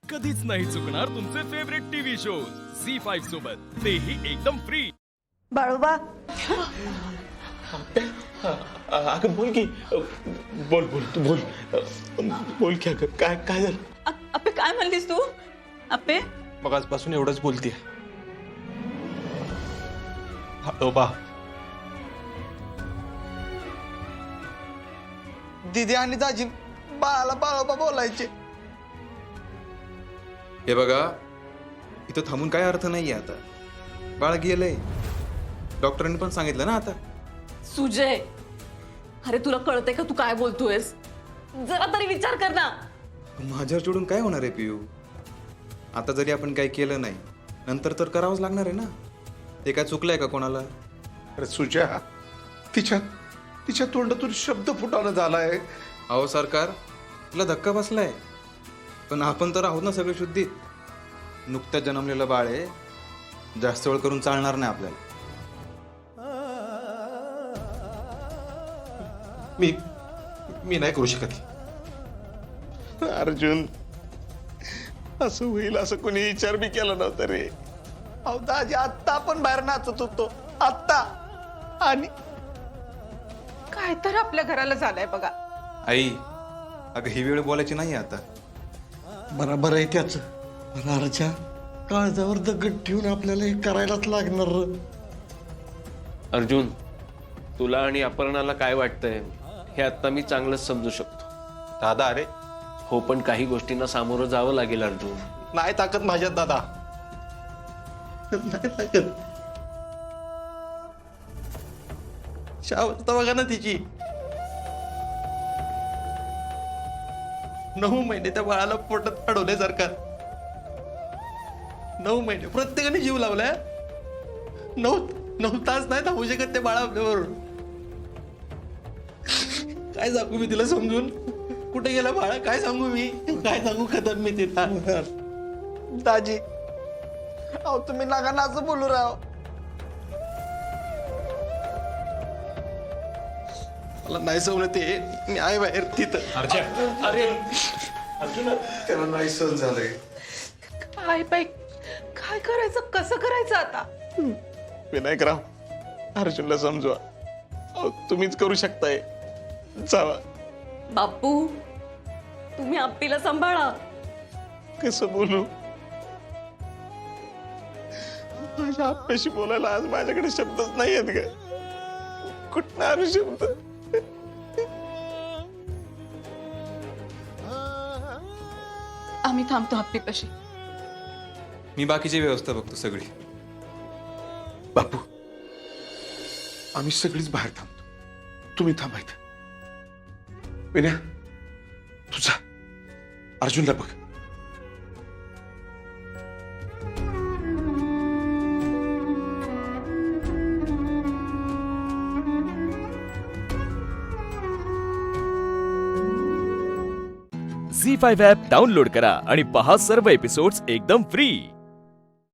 कधीच नाही चुकणार तुमचे फेवरेट टीव्ही शोज झी5 सोबत, तेही एकदम फ्री. बाळोबा, अगं बोल की, बोल बोल तू बोल, बोल की अगं, काय काय झालं? अप्पे काय म्हणलीस तू? अप्पे मग आजपासून एवढंच बोलतीये. बा दीदी आणि दाजी बाळाला बाळोबा बोलायचे. हे बघा, इथं थांबून काय अर्थ नाहीये. आता बाळ गेलंय, डॉक्टरांनी पण सांगितलं ना. आता सुजय, अरे तुला कळतंय का तू काय बोलतोयस? जरा तरी विचार कर ना. माझ्यावर चिडून काय होणार आहे पियू? आता जरी आपण काही केलं नाही, नंतर तर करावंच लागणार आहे ना. ते काय चुकलंय का कोणाला? अरे सुजा, तिच्या तोंडातून शब्द फुटाणं झालाय. अहो सरकार, तुला धक्का बसलाय, पण आपण तर आहोत ना सगळे शुद्धीत. नुकत्याच जन्मलेलं बाळ आहे, जास्त वेळ करून चालणार नाही आपल्याला. मी नाही करू शकत. अर्जुन, असं होईल असं कोणी विचार बी केला नव्हता रे. अहो दाजी, आत्ता आपण बाहेर नाचत होतो, आत्ता. आणि काय तर आपल्या घराला झालंय बघा. आई, अगं ही वेळ बोलायची नाही आता. बरोबर आहे त्याच. रारच्या काळजावर दगड ठेवून आपल्याला हे करायलाच लागणार. अर्जुन, तुला आणि अपर्णाला काय वाटतंय हे आता मी चांगलंच समजू शकतो. दादा, अरे हो, पण काही गोष्टींना सामोरं जावं लागेल अर्जुन. नाही ताकद माझ्यात दादा, नाही ताकद. शावस्था बघा ना तिची. 9 महिने त्या बाळाला पोटात अडवल्यासारखा. 9 महिने प्रत्येकाने जीव लावलाय. 9 तास नाही थांबू शकत ते बाळा आपल्याबरोबर. काय सांगू मी तिला समजून? कुठे गेला बाळा? काय सांगू मी? काय सांगू खतम मी तिला? दाजी, अहो तुम्ही नका ना असं बोलू राव. मला नाही सवलत ते. मी आहे बाहेर तिथं. अरे त्याला नाही सहन झालंय. काय बाई, काय करायचं, कसं करायचं आता? विनायकराव, अर्जुनला समजवा. अहो, तुम्हीच करू शकताय. जावा. बापू, तुम्ही आप्पीला सांभाळा. कसं बोलू? माझ्या आप्याशी बोलायला आज माझ्याकडे शब्दच नाही आहेत का? कुठं आले शब्द? आम्ही थांबतो आप्पीपाशी. मी बाकीची व्यवस्था बघतो सगळी. बापू, आम्ही सगळीच बाहेर थांबतो, तुम्ही थांबायचं. विनया, तुझा अर्जुनला बघ. झी5 ॲप डाउनलोड करा आणि पहा सर्व एपिसोड्स एकदम फ्री.